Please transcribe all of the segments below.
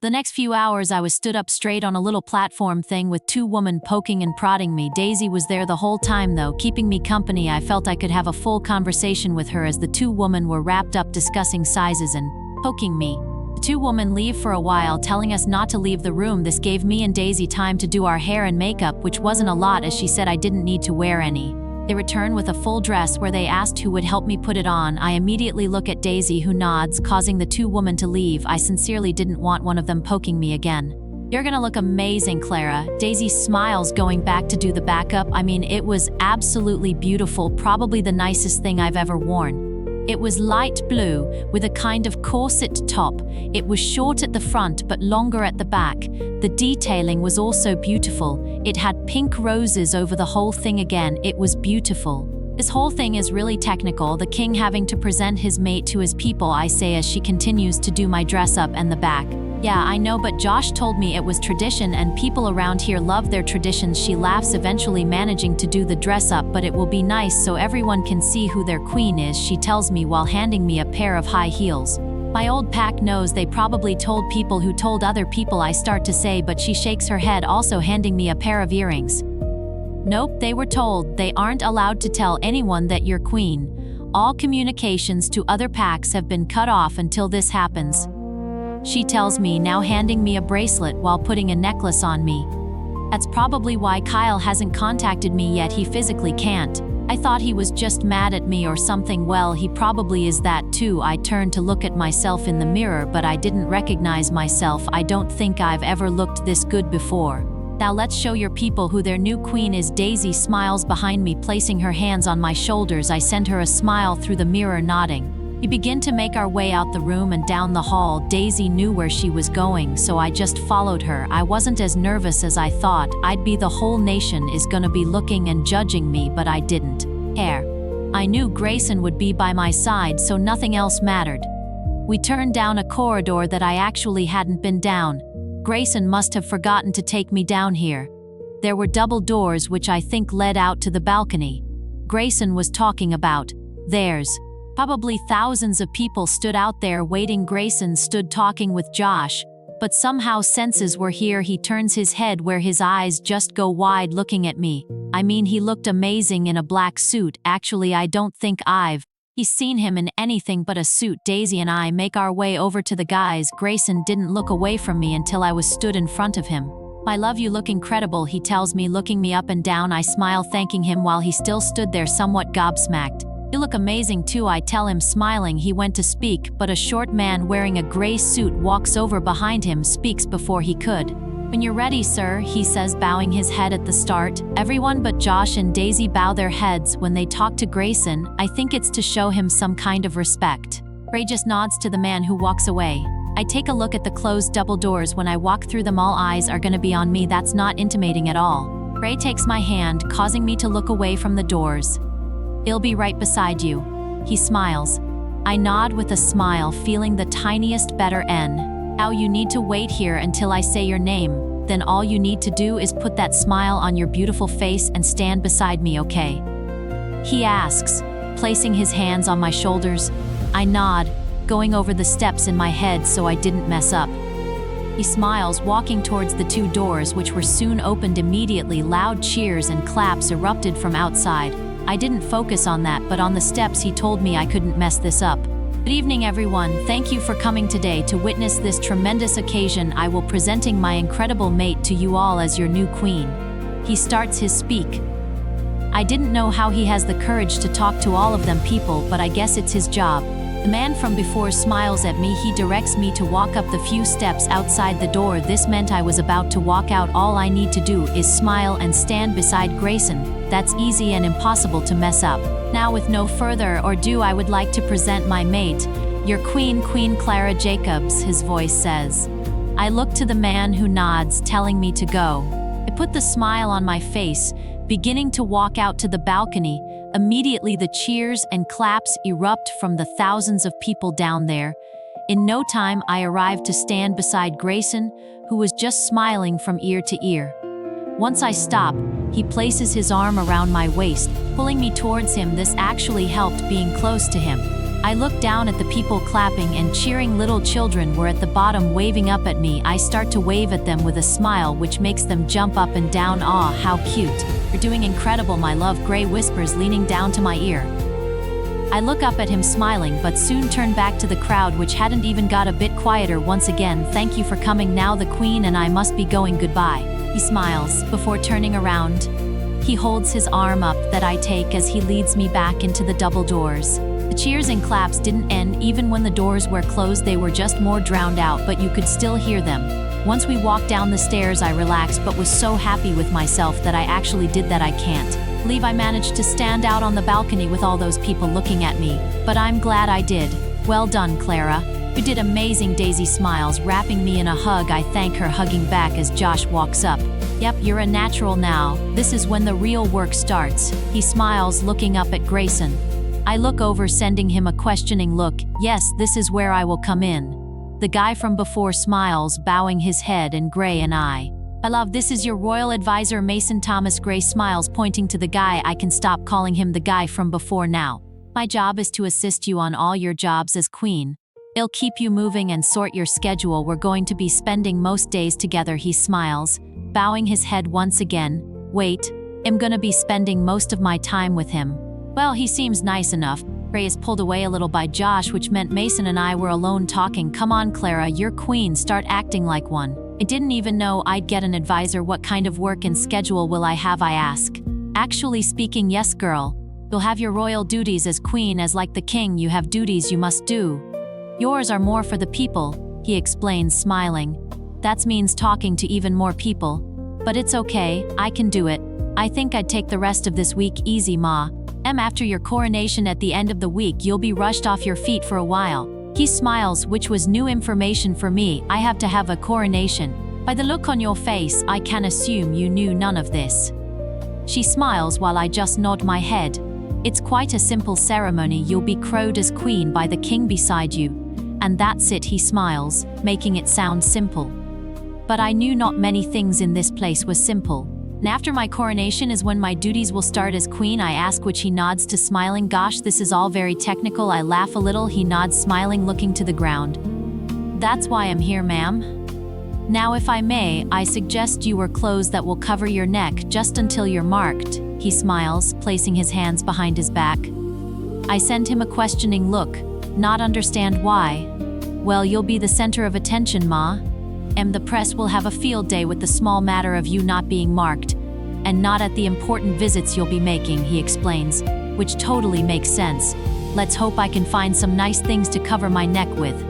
The next few hours I was stood up straight on a little platform thing with two women poking and prodding me. Daisy was there the whole time though, keeping me company. I felt I could have a full conversation with her as the two women were wrapped up discussing sizes and poking me. The two women leave for a while, telling us not to leave the room. This gave me and Daisy time to do our hair and makeup, which wasn't a lot as she said I didn't need to wear any. They return with a full dress where they asked who would help me put it on. I immediately look at Daisy, who nods, causing the two women to leave. I sincerely didn't want one of them poking me again. "You're gonna look amazing, Clara." Daisy smiles, going back to do the backup. I mean, it was absolutely beautiful, probably the nicest thing I've ever worn. It was light blue, with a kind of corset top. It was short at the front, but longer at the back. The detailing was also beautiful. It had pink roses over the whole thing again. It was beautiful. This whole thing is really technical, the king having to present his mate to his people, I say as she continues to do my dress up and the back. "Yeah, I know, but Josh told me it was tradition and people around here love their traditions." She laughs, eventually managing to do the dress up, "But it will be nice so everyone can see who their queen is," she tells me while handing me a pair of high heels. My old pack knows they probably told people who told other people, I start to say, but she shakes her head, also handing me a pair of earrings. "Nope, they were told they aren't allowed to tell anyone that you're queen. All communications to other packs have been cut off until this happens," she tells me, now handing me a bracelet while putting a necklace on me. "That's probably why Kyle hasn't contacted me yet. He physically can't. I thought he was just mad at me or something." "Well, he probably is that too." I turned to look at myself in the mirror, but I didn't recognize myself. I don't think I've ever looked this good before. "Now let's show your people who their new queen is." Daisy smiles behind me, placing her hands on my shoulders. I send her a smile through the mirror, nodding. We begin to make our way out the room and down the hall. Daisy knew where she was going, so I just followed her. I wasn't as nervous as I thought I'd be. The whole nation is gonna be looking and judging me, but I didn't care. I knew Grayson would be by my side, so nothing else mattered. We turned down a corridor that I actually hadn't been down. Grayson must have forgotten to take me down here. There were double doors which I think led out to the balcony Grayson was talking about. Theirs. Probably thousands of people stood out there waiting. Grayson stood talking with Josh, but somehow senses were here. He turns his head where his eyes just go wide, looking at me. I mean, he looked amazing in a black suit. Actually, I don't think he's seen him in anything but a suit. Daisy and I make our way over to the guys. Grayson didn't look away from me until I was stood in front of him. "My love, you look incredible," he tells me, looking me up and down. I smile, thanking him while he still stood there somewhat gobsmacked. "You look amazing too," I tell him, smiling. He went to speak, but a short man wearing a gray suit walks over behind him, speaks before he could. "When you're ready, sir," he says, bowing his head at the start. Everyone but Josh and Daisy bow their heads when they talk to Grayson. I think it's to show him some kind of respect. Ray just nods to the man who walks away. I take a look at the closed double doors. When I walk through them, all eyes are gonna be on me. That's not intimating at all. Ray takes my hand, causing me to look away from the doors. "He'll be right beside you." He smiles. I nod with a smile, feeling the tiniest better. "Now you need to wait here until I say your name. Then all you need to do is put that smile on your beautiful face and stand beside me, okay?" he asks, placing his hands on my shoulders. I nod, going over the steps in my head so I didn't mess up. He smiles, walking towards the two doors, which were soon opened immediately. Loud cheers and claps erupted from outside. I didn't focus on that, but on the steps he told me I couldn't mess this up. "Good evening, everyone. Thank you for coming today to witness this tremendous occasion. I will presenting my incredible mate to you all as your new queen." He starts his speak. I didn't know how he has the courage to talk to all of them people, but I guess it's his job. The man from before smiles at me. He directs me to walk up the few steps outside the door. This meant I was about to walk out. All I need to do is smile and stand beside Grayson. That's easy and impossible to mess up. Now, with no further ado, I would like to present my mate, your queen, Queen Clara Jacobs, his voice says. I look to the man who nods, telling me to go. I put the smile on my face, beginning to walk out to the balcony. Immediately the cheers and claps erupt from the thousands of people down there. In no time, I arrived to stand beside Grayson, who was just smiling from ear to ear. Once I stop, he places his arm around my waist, pulling me towards him. This actually helped being close to him. I look down at the people clapping and cheering. Little children were at the bottom waving up at me. I start to wave at them with a smile which makes them jump up and down. Aw, how cute. You're doing incredible, my love, Gray whispers, leaning down to my ear. I look up at him smiling, but soon turn back to the crowd, which hadn't even got a bit quieter. Once again, thank you for coming. Now the Queen and I must be going. Goodbye. He smiles before turning around. He holds his arm up that I take as he leads me back into the double doors. The cheers and claps didn't end. Even when the doors were closed, they were just more drowned out, but you could still hear them. Once we walked down the stairs, I relaxed but was so happy with myself that I actually did that. I can't believe I managed to stand out on the balcony with all those people looking at me, but I'm glad I did. Well done, Clara. You did amazing. Daisy smiles, wrapping me in a hug. I thank her, hugging back as Josh walks up. Yep, you're a natural now. This is when the real work starts. He smiles, looking up at Grayson. I look over, sending him a questioning look. Yes, this is where I will come in. The guy from before smiles, bowing his head, and Gray and I love, this is your royal advisor, Mason Thomas. Gray smiles, pointing to the guy. I can stop calling him the guy from before now. My job is to assist you on all your jobs as queen. It'll keep you moving and sort your schedule. We're going to be spending most days together. He smiles, bowing his head once again. Wait, I'm gonna be spending most of my time with him. Well, he seems nice enough. Gray is pulled away a little by Josh, which meant Mason and I were alone talking. Come on, Clara, you're queen. Start acting like one. I didn't even know I'd get an advisor. What kind of work and schedule will I have, I ask. Actually speaking, yes, girl. You'll have your royal duties as queen. As like the king, you have duties you must do. Yours are more for the people, he explains, smiling. That means talking to even more people. But it's okay, I can do it. I think I'd take the rest of this week easy, Ma. After your coronation at the end of the week, you'll be rushed off your feet for a while. He smiles, which was new information for me. I have to have a coronation. By the look on your face, I can assume you knew none of this. She smiles while I just nod my head. It's quite a simple ceremony. You'll be crowned as queen by the king beside you. And that's it, he smiles, making it sound simple. But I knew not many things in this place was simple. And after my coronation is when my duties will start as queen, I ask, which he nods to, smiling. Gosh, this is all very technical. I laugh a little. He nods, smiling, looking to the ground. That's why I'm here, ma'am. Now, if I may, I suggest you wear clothes that will cover your neck just until you're marked. He smiles, placing his hands behind his back. I send him a questioning look, not understand why. Well, you'll be the center of attention, Ma. And the press will have a field day with the small matter of you not being marked, and not at the important visits you'll be making, he explains, which totally makes sense. Let's hope I can find some nice things to cover my neck with.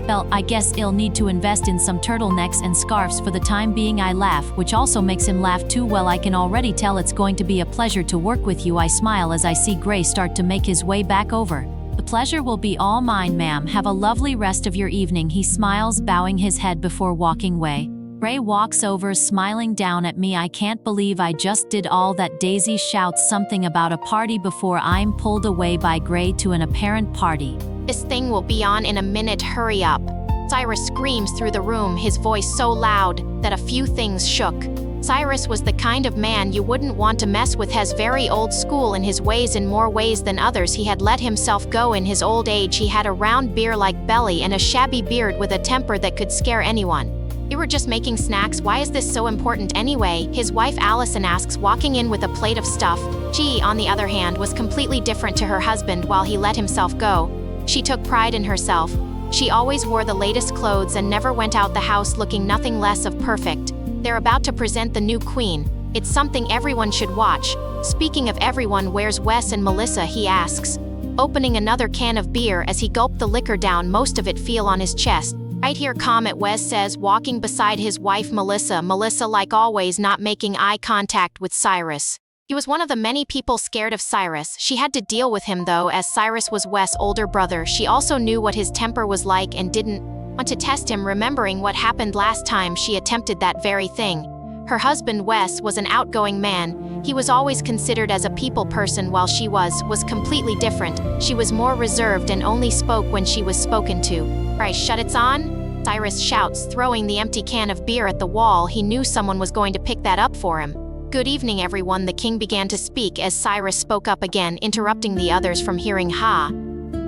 Well, I guess I'll need to invest in some turtlenecks and scarves for the time being. I laugh, which also makes him laugh too. Well, I can already tell it's going to be a pleasure to work with you. I smile as I see Gray start to make his way back over. The pleasure will be all mine, ma'am. Have a lovely rest of your evening. He smiles, bowing his head before walking away. Gray walks over, smiling down at me. I can't believe I just did all that. Daisy shouts something about a party before I'm pulled away by Gray to an apparent party. This thing will be on in a minute, hurry up. Cyrus screams through the room, his voice so loud that a few things shook. Cyrus was the kind of man you wouldn't want to mess with. He's very old school in his ways, in more ways than others. He had let himself go in his old age. He had a round beer-like belly and a shabby beard with a temper that could scare anyone. You were just making snacks. Why is this so important anyway? His wife Allison asks, walking in with a plate of stuff. She, on the other hand, was completely different to her husband. While he let himself go, she took pride in herself. She always wore the latest clothes and never went out the house looking nothing less of perfect. They're about to present the new queen. It's something everyone should watch. Speaking of everyone, where's Wes and Melissa, he asks, opening another can of beer as he gulped the liquor down, most of it fell on his chest. Right here, Comet, Wes says, walking beside his wife Melissa. Melissa, like always, not making eye contact with Cyrus. He was one of the many people scared of Cyrus. She had to deal with him though, as Cyrus was Wes' older brother. She also knew what his temper was like and didn't want to test him, remembering what happened last time she attempted that very thing. Her husband Wes was an outgoing man. He was always considered as a people person, while she was completely different. She was more reserved and only spoke when she was spoken to. Right, shut it's on? Cyrus shouts, throwing the empty can of beer at the wall. He knew someone was going to pick that up for him. Good evening, everyone. The king began to speak as Cyrus spoke up again, interrupting the others from hearing.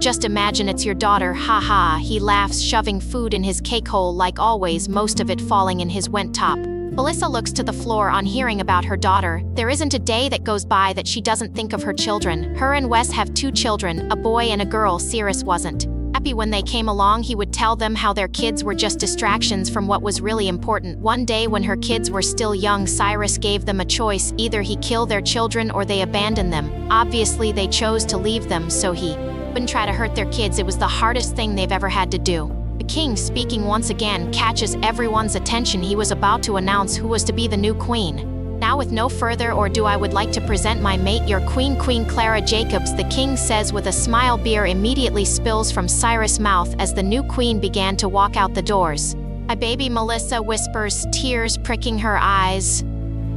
Just imagine it's your daughter, haha, he laughs, shoving food in his cake hole like always, most of it falling in his wet top. Melissa looks to the floor on hearing about her daughter. There isn't a day that goes by that she doesn't think of her children. Her and Wes have 2 children, a boy and a girl. Cyrus wasn't happy when they came along. He would tell them how their kids were just distractions from what was really important. One day when her kids were still young, Cyrus gave them a choice. Either he kill their children or they abandon them. Obviously they chose to leave them, so he wouldn't try to hurt their kids. It was the hardest thing they've ever had to do. The king, speaking once again, catches everyone's attention. He was about to announce who was to be the new queen. Now with no further ado, I would like to present my mate, your queen, Queen Clara Jacobs, the king says with a smile. Beer immediately spills from Cyrus' mouth as the new queen began to walk out the doors. My baby, Melissa whispers, tears pricking her eyes.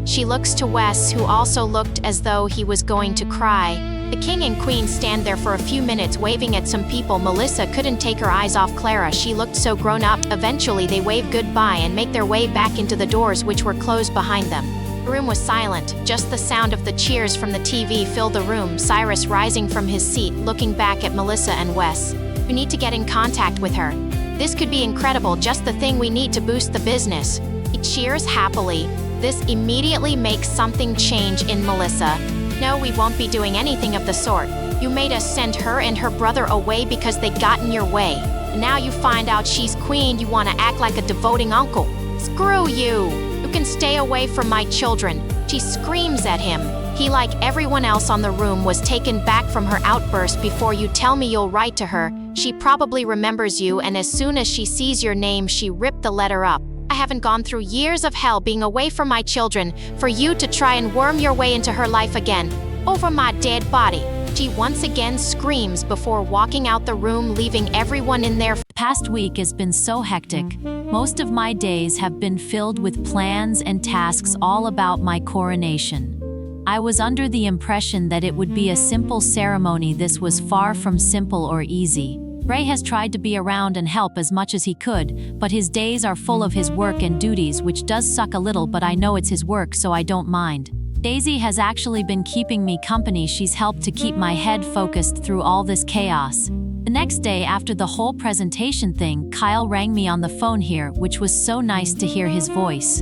She looks to Wes, who also looked as though he was going to cry. The king and queen stand there for a few minutes waving at some people. Melissa couldn't take her eyes off Clara. She looked so grown up. Eventually they wave goodbye and make their way back into the doors, which were closed behind them. The room was silent. Just the sound of the cheers from the TV filled the room. Cyrus rising from his seat, looking back at Melissa and Wes. We need to get in contact with her. This could be incredible, just the thing we need to boost the business. He cheers happily. This immediately makes something change in Melissa. No, we won't be doing anything of the sort. You made us send her and her brother away because they got in your way. And now you find out she's queen, you want to act like a devoting uncle. Screw you! You can stay away from my children. She screams at him. He, like everyone else on the room, was taken back from her outburst. Before you tell me you'll write to her, she probably remembers you, and as soon as she sees your name, she ripped the letter up. I haven't gone through years of hell being away from my children for you to try and worm your way into her life again. Over my dead body. She once again screams before walking out the room, leaving everyone in there. The past week has been so hectic. Most of my days have been filled with plans and tasks all about my coronation. I was under the impression that it would be a simple ceremony. This was far from simple or easy. Ray has tried to be around and help as much as he could, but his days are full of his work and duties, which does suck a little, but I know it's his work, so I don't mind. Daisy has actually been keeping me company. She's helped to keep my head focused through all this chaos. The next day after the whole presentation thing, Kyle rang me on the phone here, which was so nice to hear his voice.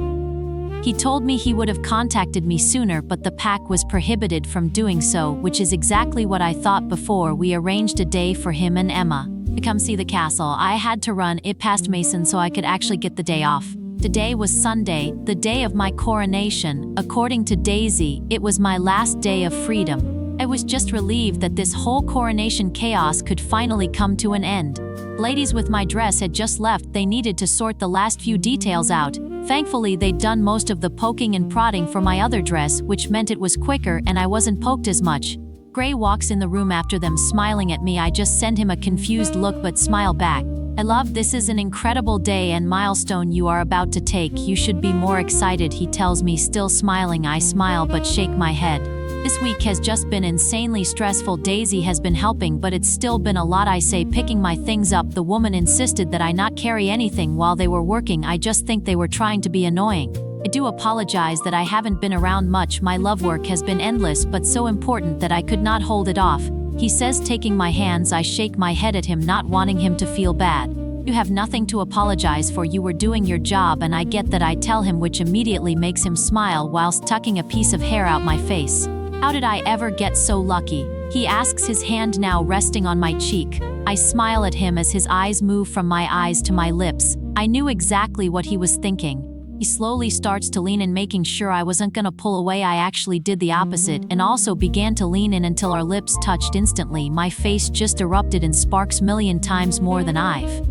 He told me he would have contacted me sooner, but the pack was prohibited from doing so, which is exactly what I thought before. We arranged a day for him and Emma to come see the castle. I had to run it past Mason so I could actually get the day off. Today was Sunday, the day of my coronation. According to Daisy, it was my last day of freedom. I was just relieved that this whole coronation chaos could finally come to an end. Ladies with my dress had just left. They needed to sort the last few details out. Thankfully, they'd done most of the poking and prodding for my other dress, which meant it was quicker and I wasn't poked as much. Gray walks in the room after them, smiling at me. I just send him a confused look but smile back. I love this is an incredible day and milestone you are about to take. You should be more excited, he tells me, still smiling. I smile but shake my head. This week has just been insanely stressful. Daisy has been helping, but it's still been a lot. I say, picking my things up. The woman insisted that I not carry anything while they were working. I just think they were trying to be annoying. I do apologize that I haven't been around much. My love work has been endless but so important that I could not hold it off. He says, taking my hands. I shake my head at him, not wanting him to feel bad. You have nothing to apologize for. You were doing your job, and I get that, I tell him, which immediately makes him smile whilst tucking a piece of hair out my face. How did I ever get so lucky? He asks, his hand now resting on my cheek. I smile at him as his eyes move from my eyes to my lips. I knew exactly what he was thinking. He slowly starts to lean in, making sure I wasn't gonna pull away. I actually did the opposite and also began to lean in until our lips touched. Instantly, my face just erupted in sparks, million times more than I've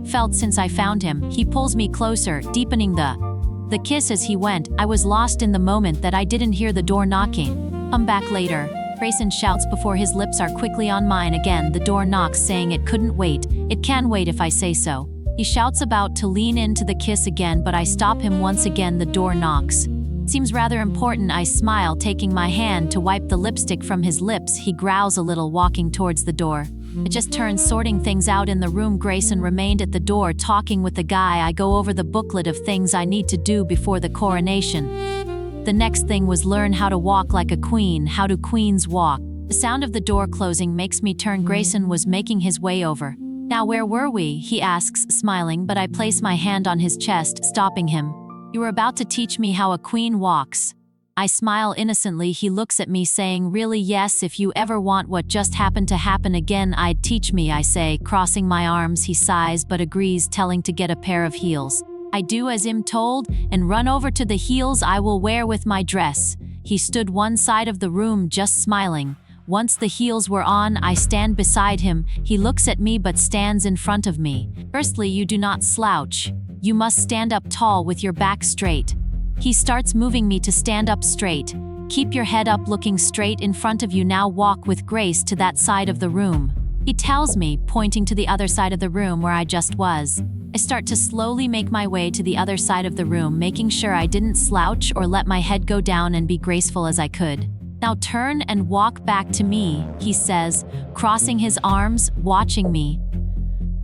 felt since I found him. He pulls me closer, deepening the kiss as he went. I was lost in the moment that I didn't hear the door knocking. Come back later, Grayson shouts before his lips are quickly on mine again. The door knocks, saying it couldn't wait. It can wait if I say so. He shouts, about to lean into the kiss again, but I stop him once again. The door knocks. Seems rather important. I smile, taking my hand to wipe the lipstick from his lips. He growls a little, walking towards the door. I just turned, sorting things out in the room. Grayson remained at the door, talking with the guy. I go over the booklet of things I need to do before the coronation. The next thing was learn how to walk like a queen. How do queens walk? The sound of the door closing makes me turn. Grayson was making his way over. "Now where were we?" he asks, smiling, but I place my hand on his chest, stopping him. "You were about to teach me how a queen walks." I smile innocently. He looks at me saying, "Really? Yes, if you ever want what just happened to happen again, I'd teach me," I say, crossing my arms. He sighs but agrees, telling to get a pair of heels. I do as I'm told and run over to the heels I will wear with my dress. He stood one side of the room just smiling. Once the heels were on, I stand beside him. He looks at me but stands in front of me. "Firstly, you do not slouch. You must stand up tall with your back straight." He starts moving me to stand up straight. "Keep your head up, looking straight in front of you. Now walk with grace to that side of the room," he tells me, pointing to the other side of the room where I just was. I start to slowly make my way to the other side of the room, making sure I didn't slouch or let my head go down, and be graceful as I could. "Now turn and walk back to me," he says, crossing his arms, watching me.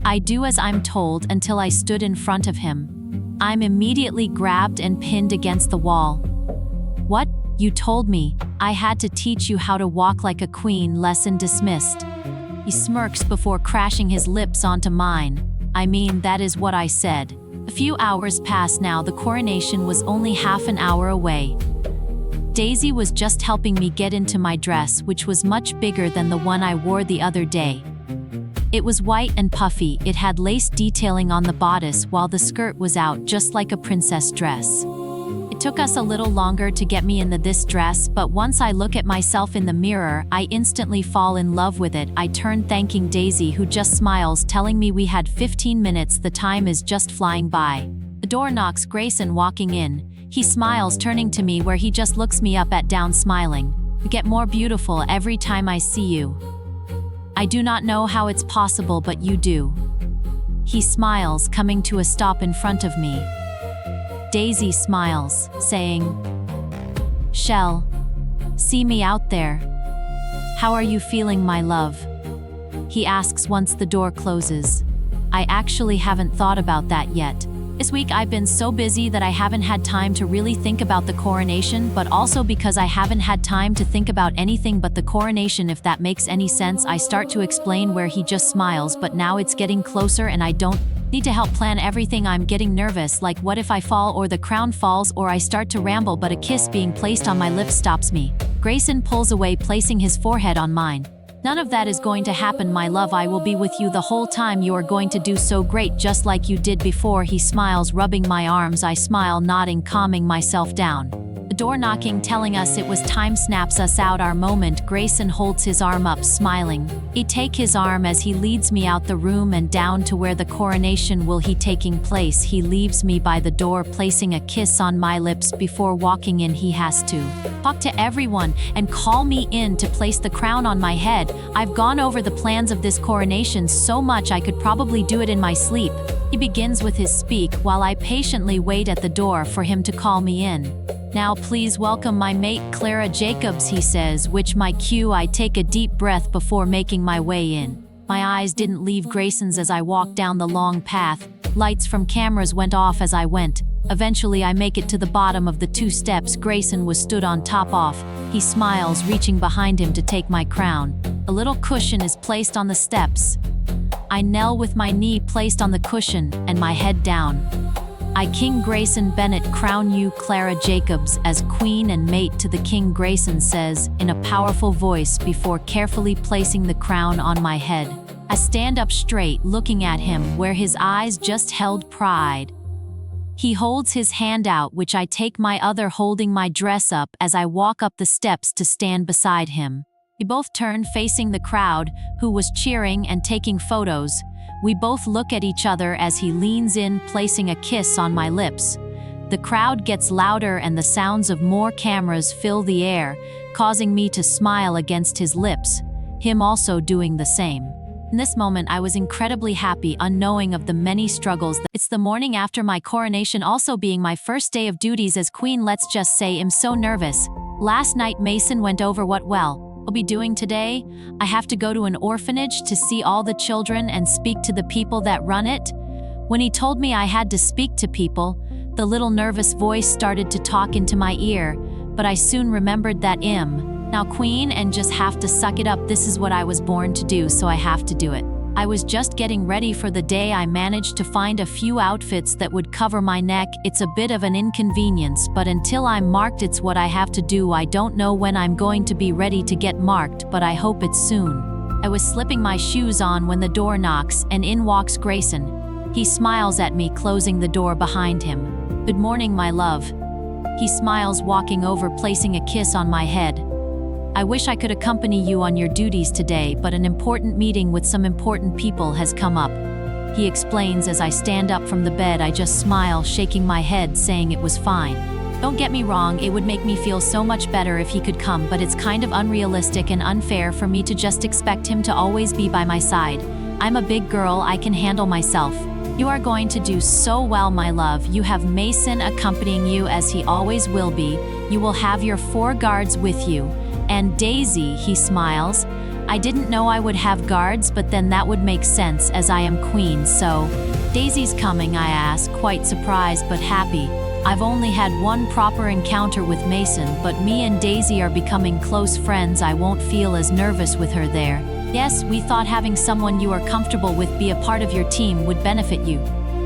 I do as I'm told until I stood in front of him. I'm immediately grabbed and pinned against the wall. "What? You told me I had to teach you how to walk like a queen. Lesson dismissed." He smirks before crashing his lips onto mine. "I mean, that is what I said." A few hours pass now. The coronation was only half an hour away. Daisy was just helping me get into my dress, which was much bigger than the one I wore the other day. It was white and puffy. It had lace detailing on the bodice while the skirt was out, just like a princess dress. It took us a little longer to get me in this dress, but once I look at myself in the mirror, I instantly fall in love with it. I turn, thanking Daisy, who just smiles, telling me we had 15 minutes. The time is just flying by. The door knocks. Grayson walking in. He smiles, turning to me, where he just looks me up and down, smiling. "You get more beautiful every time I see you. I do not know how it's possible, but you do." He smiles, coming to a stop in front of me. Daisy smiles, saying, "Shell, see me out there. How are you feeling, my love?" he asks once the door closes. I actually haven't thought about that yet. This week I've been so busy that I haven't had time to really think about the coronation, but also because I haven't had time to think about anything but the coronation, if that makes any sense. I start to explain where he just smiles, but now it's getting closer and I don't need to help plan everything. I'm getting nervous, like what if I fall or the crown falls, or I start to ramble, but a kiss being placed on my lips stops me. Grayson pulls away, placing his forehead on mine. "None of that is going to happen, my love. I will be with you the whole time. You are going to do so great, just like you did before." He smiles, rubbing my arms. I smile, nodding, calming myself down. The door knocking, telling us it was time, snaps us out our moment. Grayson holds his arm up, smiling. I take his arm as he leads me out the room and down to where the coronation will be taking place. He leaves me by the door, placing a kiss on my lips. Before walking in, he has to talk to everyone and call me in to place the crown on my head. I've gone over the plans of this coronation so much I could probably do it in my sleep. He begins with his speak while I patiently wait at the door for him to call me in. "Now please welcome my mate, Clara Jacobs," he says, which my cue. I take a deep breath before making my way in. My eyes didn't leave Grayson's as I walked down the long path. Lights from cameras went off as I went. Eventually I make it to the bottom of the 2 steps Grayson was stood on top of. He smiles, reaching behind him to take my crown. A little cushion is placed on the steps. I kneel with my knee placed on the cushion and my head down. "I, King Grayson Bennett, crown you, Clara Jacobs, as queen and mate to the king," Grayson says in a powerful voice before carefully placing the crown on my head. I stand up straight, looking at him, where his eyes just held pride. He holds his hand out, which I take my other, holding my dress up as I walk up the steps to stand beside him. We both turn, facing the crowd, who was cheering and taking photos. We both look at each other as he leans in, placing a kiss on my lips. The crowd gets louder and the sounds of more cameras fill the air, causing me to smile against his lips, him also doing the same. In this moment, I was incredibly happy, unknowing of the many struggles. It's the morning after my coronation, also being my first day of duties as queen. Let's just say I'm so nervous. Last night Mason went over what I'll be doing today. I have to go to an orphanage to see all the children and speak to the people that run it. When he told me I had to speak to people, the little nervous voice started to talk into my ear, but I soon remembered that Now queen and just have to suck it up. This is what I was born to do, so I have to do it. I was just getting ready for the day. I managed to find a few outfits that would cover my neck. It's a bit of an inconvenience, but until I'm marked, it's what I have to do. I don't know when I'm going to be ready to get marked, but I hope it's soon. I was slipping my shoes on when the door knocks, and in walks Grayson. He smiles at me, closing the door behind him. Good morning, my love. He smiles, walking over, placing a kiss on my head. I wish I could accompany you on your duties today, but an important meeting with some important people has come up. He explains as I stand up from the bed. I just smile, shaking my head, saying it was fine. Don't get me wrong, it would make me feel so much better if he could come, but it's kind of unrealistic and unfair for me to just expect him to always be by my side. I'm a big girl, I can handle myself. You are going to do so well, my love. You have Mason accompanying you, as he always will be. You will have your 4 guards with you. And Daisy, he smiles. I didn't know I would have guards, but then that would make sense as I am queen, so. Daisy's coming, I ask, quite surprised but happy. I've only had one proper encounter with Mason, but me and Daisy are becoming close friends. I won't feel as nervous with her there. Yes, we thought having someone you are comfortable with be a part of your team would benefit you.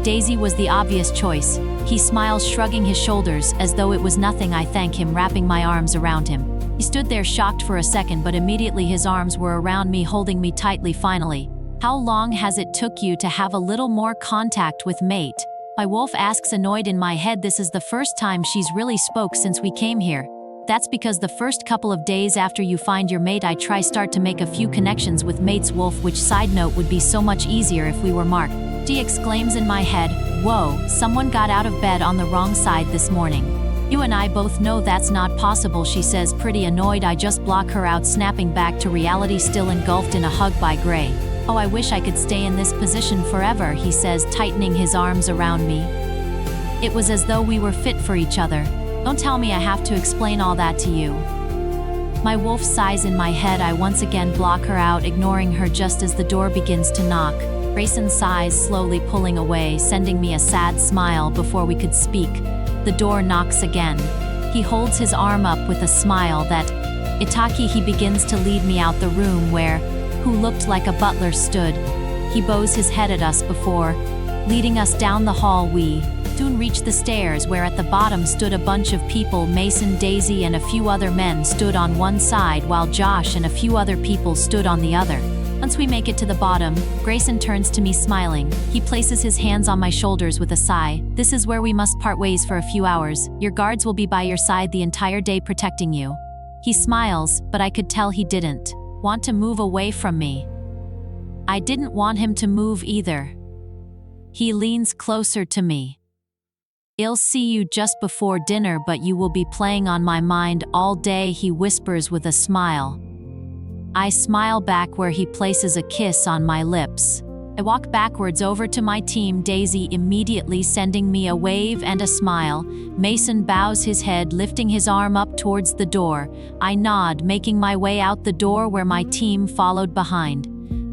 Daisy was the obvious choice. He smiles, shrugging his shoulders as though it was nothing. I thank him, wrapping my arms around him. He stood there shocked for a second, but immediately his arms were around me, holding me tightly. Finally, how long has it took you to have a little more contact with mate? My wolf asks, annoyed in my head. This is the first time she's really spoke since we came here. That's because the first couple of days after you find your mate, I start to make a few connections with mate's wolf, which side note would be so much easier if we were marked. She exclaims in my head, whoa, someone got out of bed on the wrong side this morning. You and I both know that's not possible, she says, pretty annoyed. I just block her out, snapping back to reality, still engulfed in a hug by Gray. Oh, I wish I could stay in this position forever, he says, tightening his arms around me. It was as though we were fit for each other. Don't tell me I have to explain all that to you. My wolf sighs in my head. I once again block her out, ignoring her just as the door begins to knock. Grayson sighs, slowly pulling away, sending me a sad smile before we could speak. The door knocks again. He holds his arm up with a smile that, Itaki, he begins to lead me out the room where, who looked like a butler stood. He bows his head at us before, leading us down the hall. We soon reached the stairs where at the bottom stood a bunch of people. Mason, Daisy, and a few other men stood on one side, while Josh and a few other people stood on the other. Once we make it to the bottom, Grayson turns to me smiling. He places his hands on my shoulders with a sigh. This is where we must part ways for a few hours. Your guards will be by your side the entire day, protecting you. He smiles, but I could tell he didn't want to move away from me. I didn't want him to move either. He leans closer to me. I'll see you just before dinner, but you will be playing on my mind all day, he whispers with a smile. I smile back, where he places a kiss on my lips. I walk backwards over to my team, Daisy immediately sending me a wave and a smile. Mason bows his head, lifting his arm up towards the door. I nod, making my way out the door where my team followed behind.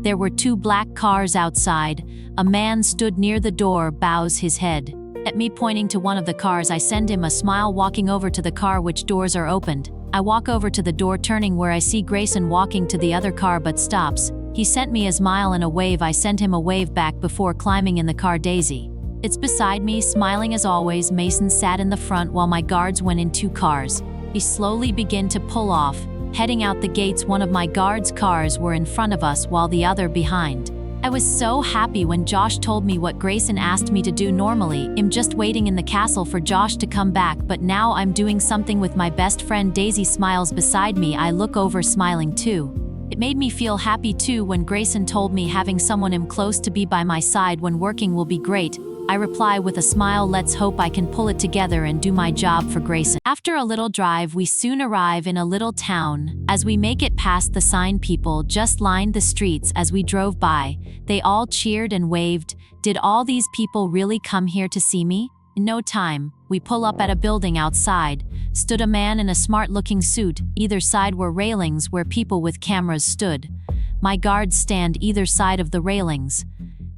There were 2 black cars outside. A man stood near the door, bows his head. At me pointing to one of the cars, I send him a smile, walking over to the car which doors are opened. I walk over to the door, turning where I see Grayson walking to the other car but stops. He sent me a smile and a wave. I sent him a wave back before climbing in the car. Daisy it's beside me, smiling as always. Mason sat in the front while my guards went in 2 cars. We slowly begin to pull off, heading out the gates. One of my guards' cars were in front of us while the other behind. I was so happy when Josh told me what Grayson asked me to do. Normally, I'm just waiting in the castle for Josh to come back, but now I'm doing something with my best friend. Daisy smiles beside me. I look over, smiling too. It made me feel happy too when Grayson told me having someone close to be by my side when working will be great. I reply with a smile, let's hope I can pull it together and do my job for Grayson. After a little drive, we soon arrive in a little town. As we make it past the sign, people just lined the streets as we drove by. They all cheered and waved. Did all these people really come here to see me? In no time, we pull up at a building. Outside stood a man in a smart-looking suit. Either side were railings where people with cameras stood. My guards stand either side of the railings.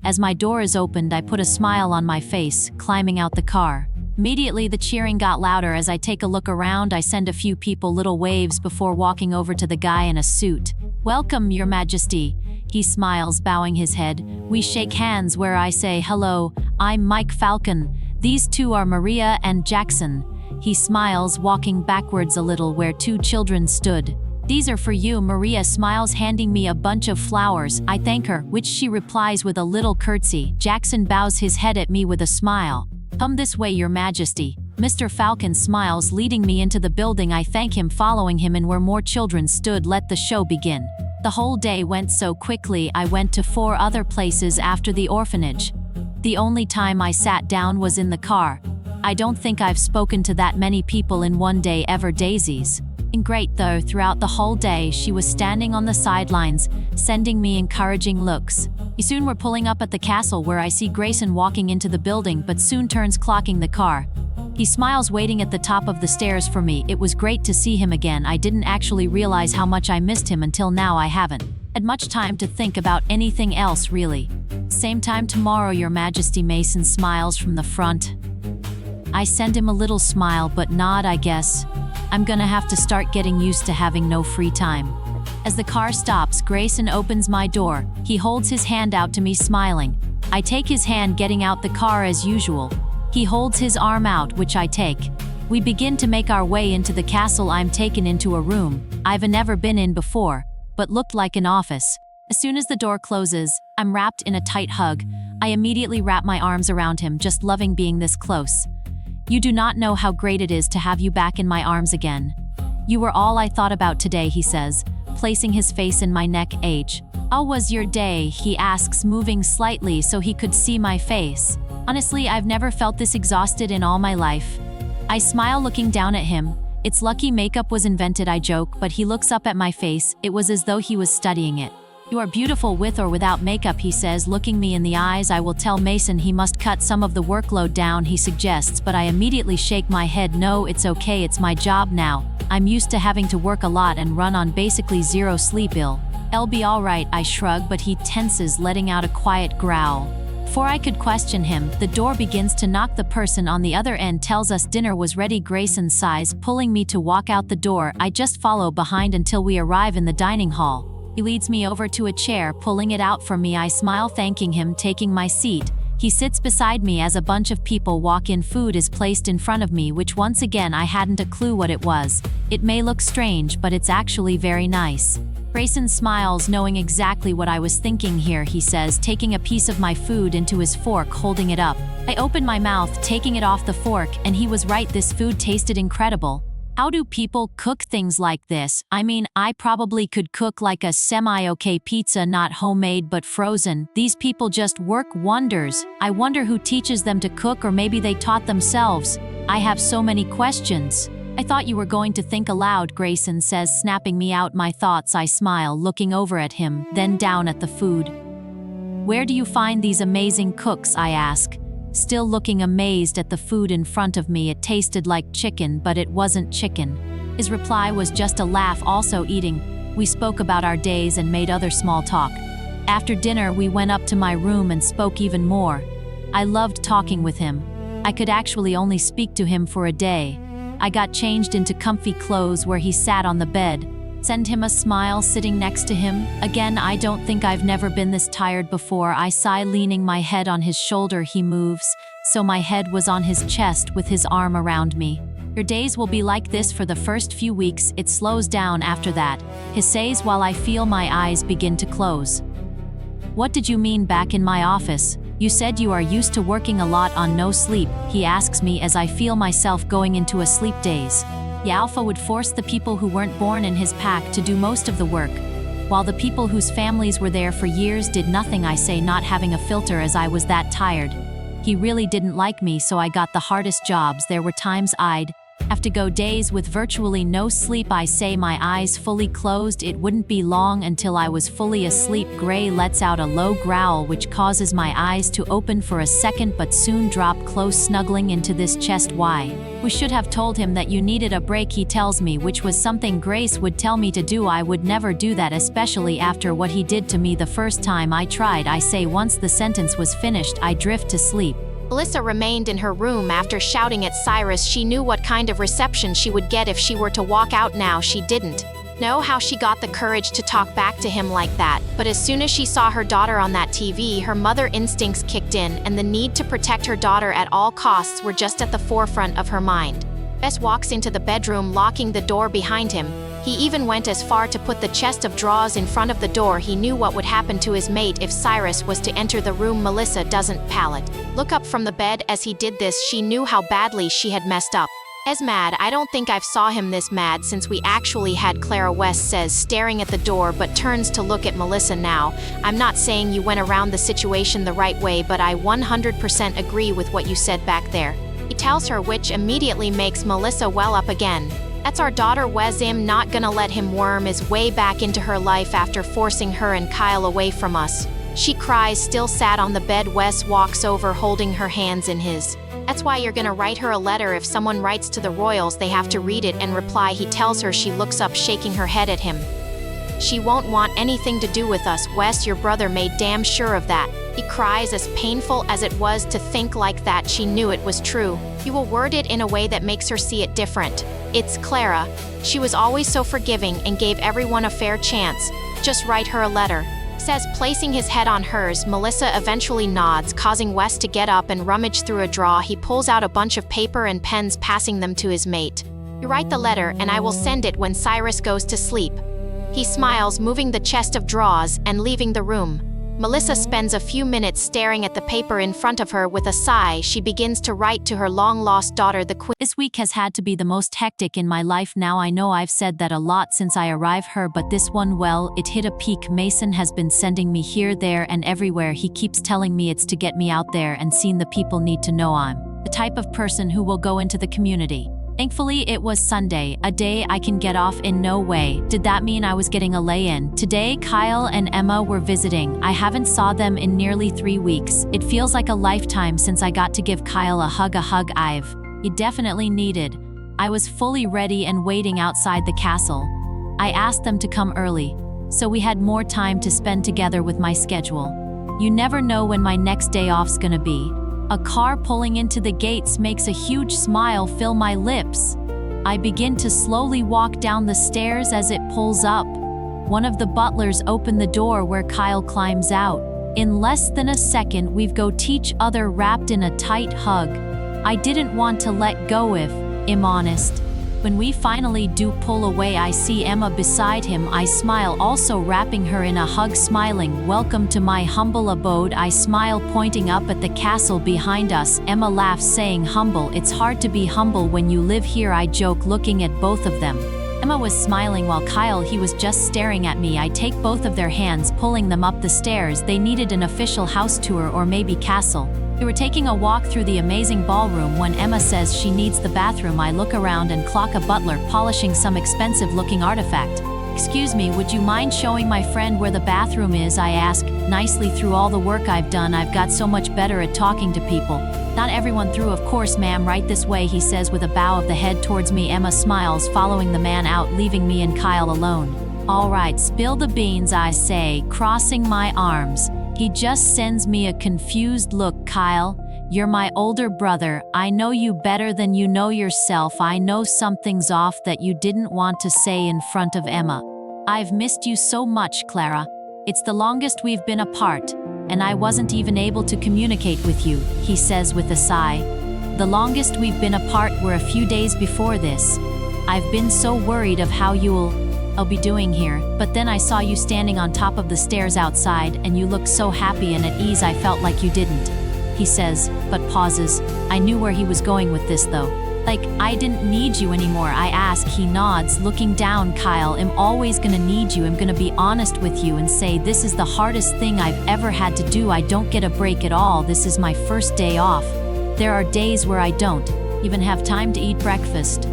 As my door is opened, I put a smile on my face, climbing out the car. Immediately, the cheering got louder. As I take a look around, I send a few people little waves before walking over to the guy in a suit. "Welcome, Your Majesty." He smiles, bowing his head. We shake hands where I say, "Hello, I'm Mike Falcon. These two are Maria and Jackson." He smiles, walking backwards a little where two children stood. "These are for you." Maria smiles, handing me a bunch of flowers. I thank her, which she replies with a little curtsy. Jackson bows his head at me with a smile. "Come this way, Your Majesty." Mr. Falcon smiles, leading me into the building. I thank him, following him, and where more children stood, let the show begin. The whole day went so quickly. I went to 4 other places after the orphanage. The only time I sat down was in the car. I don't think I've spoken to that many people in one day ever. Daisy's great though. Throughout the whole day, she was standing on the sidelines, sending me encouraging looks. Soon we're pulling up at the castle where I see Grayson walking into the building, but soon turns, clocking the car. He smiles, waiting at the top of the stairs for me. It was great to see him again. I didn't actually realize how much I missed him until now. I haven't had much time to think about anything else, really. "Same time tomorrow, Your Majesty." Mason smiles from the front. I send him a little smile but nod. I guess I'm gonna have to start getting used to having no free time. As the car stops, Grayson opens my door. He holds his hand out to me, smiling. I take his hand, getting out the car as usual. He holds his arm out, which I take. We begin to make our way into the castle. I'm taken into a room I've never been in before, but looked like an office. As soon as the door closes, I'm wrapped in a tight hug. I immediately wrap my arms around him, just loving being this close. "You do not know how great it is to have you back in my arms again. You were all I thought about today," he says, placing his face in my neck. "How was your day?" he asks, moving slightly so he could see my face. Honestly, I've never felt this exhausted in all my life. I smile, looking down at him. "It's lucky makeup was invented," I joke, but he looks up at my face. It was as though he was studying it. "You are beautiful with or without makeup," he says, looking me in the eyes. I will tell Mason he must cut some of the workload down, he suggests, but I immediately shake my head. "No, it's okay, it's my job now. I'm used to having to work a lot and run on basically zero sleep. I'll be all right," I shrug, but he tenses, letting out a quiet growl. Before I could question him, the door begins to knock. The person on the other end tells us dinner was ready. Grayson sighs, pulling me to walk out the door. I just follow behind until we arrive in the dining hall. He leads me over to a chair, pulling it out for me. I smile, thanking him, taking my seat. He sits beside me as a bunch of people walk in. Food is placed in front of me, which once again I hadn't a clue what it was. It may look strange, but it's actually very nice. Grayson smiles, knowing exactly what I was thinking here, he says, taking a piece of my food into his fork, holding it up. I open my mouth, taking it off the fork, and he was right. This food tasted incredible. How do people cook things like this? I mean, I probably could cook like a semi-okay pizza, not homemade but frozen. These people just work wonders. I wonder who teaches them to cook, or maybe they taught themselves. I have so many questions. "I thought you were going to think aloud," Grayson says, snapping me out my thoughts. I smile, looking over at him, then down at the food. "Where do you find these amazing cooks?" I ask. Still looking amazed at the food in front of me. It tasted like chicken, but it wasn't chicken. His reply was just a laugh. Also eating, we spoke about our days and made other small talk. After dinner, we went up to my room and spoke even more. I loved talking with him. I could actually only speak to him for a day. I got changed into comfy clothes where he sat on the bed. Send him a smile, sitting next to him. Again, I don't think I've never been this tired before. I sigh, leaning my head on his shoulder. He moves, so my head was on his chest with his arm around me. "Your days will be like this for the first few weeks. It slows down after that," he says while I feel my eyes begin to close. "What did you mean back in my office? You said you are used to working a lot on no sleep," he asks me as I feel myself going into a sleep daze. The alpha would force the people who weren't born in his pack to do most of the work, while the people whose families were there for years did nothing. I say, not having a filter, as I was that tired. He really didn't like me, so I got the hardest jobs. There were times I'd have to go days with virtually no sleep. I say, my eyes fully closed. It wouldn't be long until I was fully asleep. Gray lets out a low growl, which causes my eyes to open for a second but soon drop, close, snuggling into this chest. "Why? We should have told him that you needed a break," he tells me, which was something Grace would tell me to do. I would never do that, especially after what he did to me the first time I tried. I say, once the sentence was finished, I drift to sleep. Melissa remained in her room after shouting at Cyrus. She knew what kind of reception she would get if she were to walk out now. She didn't know how she got the courage to talk back to him like that, but as soon as she saw her daughter on that TV, her mother instincts kicked in, and the need to protect her daughter at all costs were just at the forefront of her mind. Bess walks into the bedroom, locking the door behind him. He even went as far to put the chest of drawers in front of the door. He knew what would happen to his mate if Cyrus was to enter the room. Melissa doesn't palate. Look up from the bed as he did this. She knew how badly she had messed up. As mad, I don't think I've saw him this mad since we actually had. Clara West says, staring at the door, but turns to look at Melissa now. I'm not saying you went around the situation the right way, but I 100% agree with what you said back there. He tells her, which immediately makes Melissa well up again. That's our daughter Wes. I'm not gonna let him worm his way back into her life after forcing her and Kyle away from us. She cries, still sat on the bed. Wes walks over, holding her hands in his. That's why you're gonna write her a letter. If someone writes to the royals, they have to read it and reply. He tells her. She looks up, shaking her head at him. She won't want anything to do with us. Wes, your brother made damn sure of that. He cries. As painful as it was to think like that, she knew it was true. You will word it in a way that makes her see it different. It's Clara. She was always so forgiving and gave everyone a fair chance. Just write her a letter. Says, placing his head on hers. Melissa eventually nods, causing Wes to get up and rummage through a drawer. He pulls out a bunch of paper and pens, passing them to his mate. You write the letter, and I will send it when Cyrus goes to sleep. He smiles, moving the chest of drawers and leaving the room. Melissa spends a few minutes staring at the paper in front of her. With a sigh, she begins to write to her long-lost daughter, the Queen. This week has had to be the most hectic in my life now. I know I've said that a lot since I arrived here, but this one, well, it hit a peak. Mason has been sending me here, there, and everywhere. He keeps telling me it's to get me out there and seen the people need to know I'm the type of person who will go into the community. Thankfully, it was Sunday, a day I can get off. In no way did that mean I was getting a lay-in. Today, Kyle and Emma were visiting. I haven't saw them in nearly 3 weeks. It feels like a lifetime since I got to give Kyle a hug I've definitely needed. I was fully ready and waiting outside the castle. I asked them to come early, so we had more time to spend together with my schedule. You never know when my next day off's gonna be. A car pulling into the gates makes a huge smile fill my lips. I begin to slowly walk down the stairs as it pulls up. One of the butlers open the door where Kyle climbs out. In less than a second, we've got each other wrapped in a tight hug. I didn't want to let go if I'm honest. When we finally do pull away, I see Emma beside him. I smile, also wrapping her in a hug, smiling, "Welcome to my humble abode." I smile, pointing up at the castle behind us. Emma laughs, saying, "Humble? It's hard to be humble when you live here," I joke, looking at both of them. Emma was smiling while Kyle, he was just staring at me. I take both of their hands, pulling them up the stairs. They needed an official house tour or maybe castle. We were taking a walk through the amazing ballroom when Emma says she needs the bathroom. I look around and clock a butler polishing some expensive-looking artifact. "Excuse me, would you mind showing my friend where the bathroom is?" I ask, nicely. Through all the work I've done, I've got so much better at talking to people. "Not everyone through, of course, ma'am. Right this way," he says with a bow of the head towards me. Emma smiles, following the man out, leaving me and Kyle alone. "All right, spill the beans," I say, crossing my arms. He just sends me a confused look. "Kyle, you're my older brother. I know you better than you know yourself. I know something's off that you didn't want to say in front of Emma. I've missed you so much, Clara. It's the longest we've been apart, and I wasn't even able to communicate with you," he says with a sigh. "The longest we've been apart were a few days before this. I've been so worried of how I'll be doing here, but then I saw you standing on top of the stairs outside, and you looked so happy and at ease. I felt like you didn't," he says, but pauses. I knew where he was going with this though. "Like, I didn't need you anymore?" I ask. He nods, looking down. "Kyle, I'm always gonna need you. I'm gonna be honest with you and say this is the hardest thing I've ever had to do. I don't get a break at all. This is my first day off. There are days where I don't even have time to eat breakfast.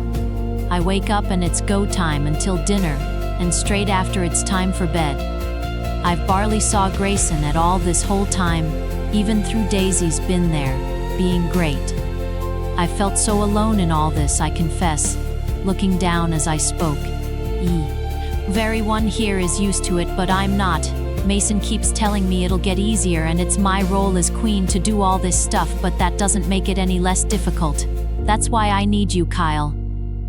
I wake up and it's go time until dinner, and straight after it's time for bed. I've barely saw Grayson at all this whole time, even through Daisy's been there, being great. I felt so alone in all this, I confess," looking down as I spoke. Everyone here is used to it, but I'm not. Mason keeps telling me it'll get easier and it's my role as queen to do all this stuff, but that doesn't make it any less difficult. That's why I need you, Kyle.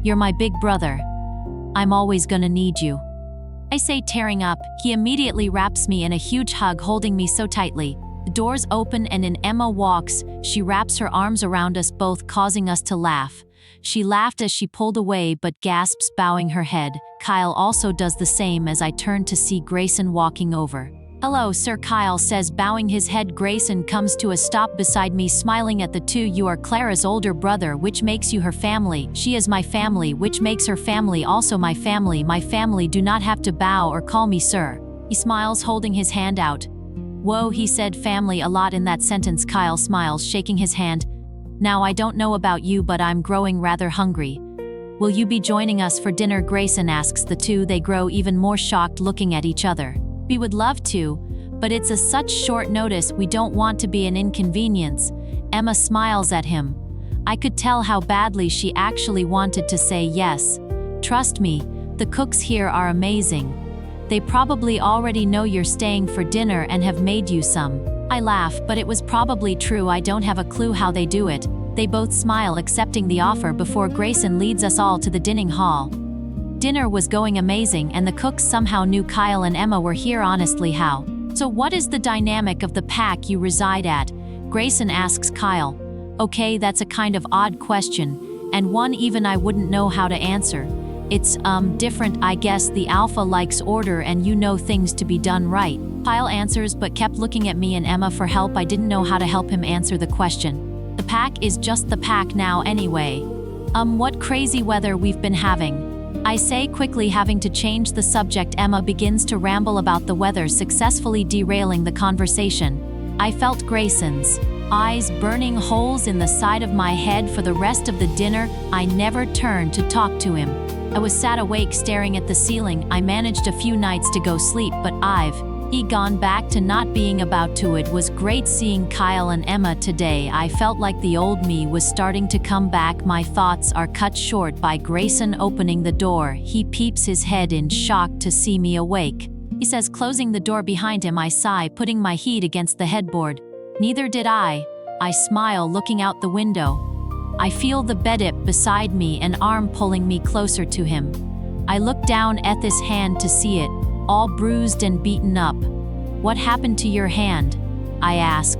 You're my big brother. I'm always gonna need you. I say, tearing up. He immediately wraps me in a huge hug, holding me so tightly. The doors open and in Emma walks. She wraps her arms around us both, causing us to laugh. She laughed as she pulled away but gasps, bowing her head. Kyle also does the same as I turn to see Grayson walking over. "Hello, sir," Kyle says, bowing his head. Grayson comes to a stop beside me, smiling at the two. "You are Clara's older brother, which makes you her family. She is my family, which makes her family also my family. My family do not have to bow or call me sir." He smiles, holding his hand out. "Whoa," he said family a lot in that sentence. Kyle smiles, shaking his hand. "Now I don't know about you, but I'm growing rather hungry. Will you be joining us for dinner?" Grayson asks the two. They grow even more shocked, looking at each other. "We would love to, but it's a such short notice. We don't want to be an inconvenience." Emma smiles at him. I could tell how badly she actually wanted to say yes. "Trust me, the cooks here are amazing. They probably already know you're staying for dinner and have made you some." I laugh, but it was probably true. I don't have a clue how they do it. They both smile, accepting the offer before Grayson leads us all to the dining hall. Dinner was going amazing, and the cooks somehow knew Kyle and Emma were here. Honestly, how? "So what is the dynamic of the pack you reside at?" Grayson asks Kyle. "Okay, that's a kind of odd question, and one even I wouldn't know how to answer. It's, different, I guess. The alpha likes order and you know things to be done right." Kyle answers, but kept looking at me and Emma for help. I didn't know how to help him answer the question. "The pack is just the pack now anyway. What crazy weather we've been having." I say quickly, having to change the subject. Emma begins to ramble about the weather, successfully derailing the conversation. I felt Grayson's eyes burning holes in the side of my head for the rest of the dinner. I never turned to talk to him. I was sat awake staring at the ceiling. I managed a few nights to go sleep, but I've gone back to not being about to. It was great seeing Kyle and Emma today. I felt like the old me was starting to come back. My thoughts are cut short by Grayson opening the door. He peeps his head in shock to see me awake. He says, closing the door behind him. I sigh, putting my head against the headboard. "Neither did I." I smile, looking out the window. I feel the bed beside me, an arm pulling me closer to him. I look down at this hand to see it, all bruised and beaten up. "What happened to your hand?" I ask,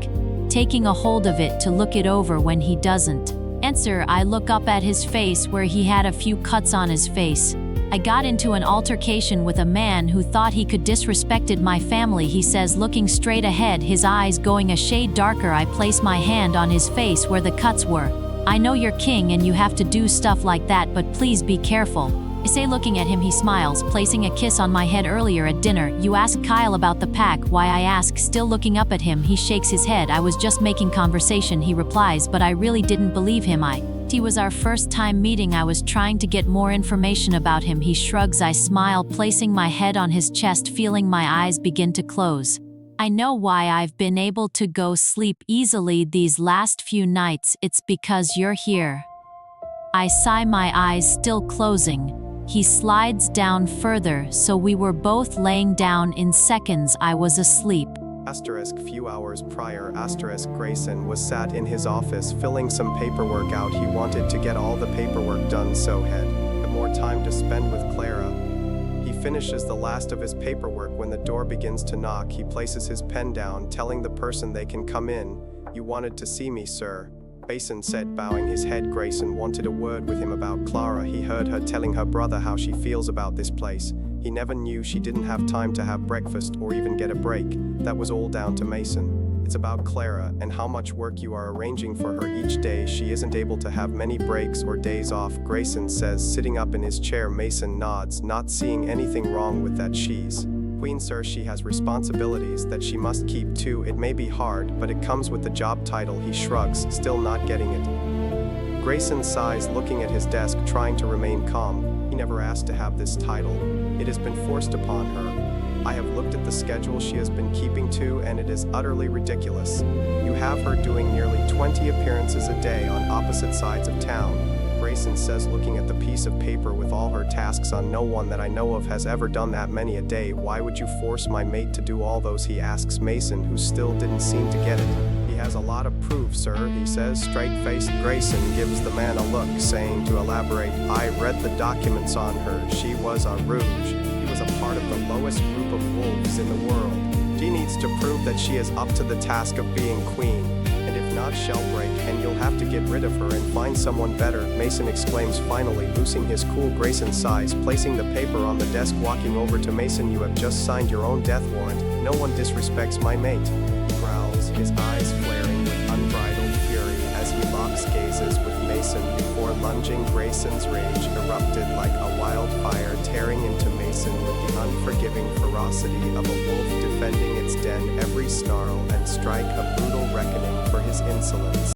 taking a hold of it to look it over. When he doesn't answer, I look up at his face, where he had a few cuts on his face. "I got into an altercation with a man who thought he could disrespected my family," he says, looking straight ahead, his eyes going a shade darker. I place my hand on his face where the cuts were. "I know you're king and you have to do stuff like that, but please be careful." I say, looking at him. He smiles, placing a kiss on my head. "Earlier at dinner, you asked Kyle about the pack." Why, I ask, still looking up at him. He shakes his head. "I was just making conversation," he replies, but I really didn't believe him. It was our first time meeting. I was trying to get more information about him. He shrugs. I smile, placing my head on his chest, feeling my eyes begin to close. I know why I've been able to go sleep easily these last few nights. It's because you're here. I sigh, my eyes still closing. He slides down further, so we were both laying down. In seconds, I was asleep. Few hours prior, Grayson was sat in his office filling some paperwork out. He wanted to get all the paperwork done so had more time to spend with Clara. He finishes the last of his paperwork when the door begins to knock. He places his pen down, telling the person they can come in. "You wanted to see me, sir," Grayson said, bowing his head. Grayson wanted a word with him about Clara. He heard her telling her brother how she feels about this place. He never knew she didn't have time to have breakfast or even get a break. That was all down to Mason. "It's about Clara and how much work you are arranging for her each day. She isn't able to have many breaks or days off," Grayson says, sitting up in his chair. Mason nods, not seeing anything wrong with that. "She's queen, sir. She has responsibilities that she must keep too. It may be hard, but it comes with the job title." He shrugs, still not getting it. Grayson sighs, looking at his desk, trying to remain calm. He never asked to have this title. It has been forced upon her. "I have looked at the schedule she has been keeping to, and it is utterly ridiculous. You have her doing nearly 20 appearances a day on opposite sides of town." Grayson Grayson says, looking at the piece of paper with all her tasks on. No one that I know of has ever done that many a day. Why would you force my mate to do all those? He asks Mason, who still didn't seem to get it. He has a lot of proof, sir, he says. Straight-faced Grayson gives the man a look, saying, to elaborate, I read the documents on her. She was a rouge. He was a part of the lowest group of wolves in the world. She needs to prove that she is up to the task of being queen. And if not, she'll break, and you'll have to get rid of her and find someone better, Mason exclaims, finally losing his cool. Grayson sighs, placing the paper on the desk, walking over to Mason. You have just signed your own death warrant. No one disrespects my mate. He growls, his eyes flaring with unbridled fury as he locks gazes with Mason before lunging. Grayson's rage erupted like a wildfire, tearing into Mason with the unforgiving ferocity of a wolf defending its den. Every snarl and strike a brutal reckoning for his insolence.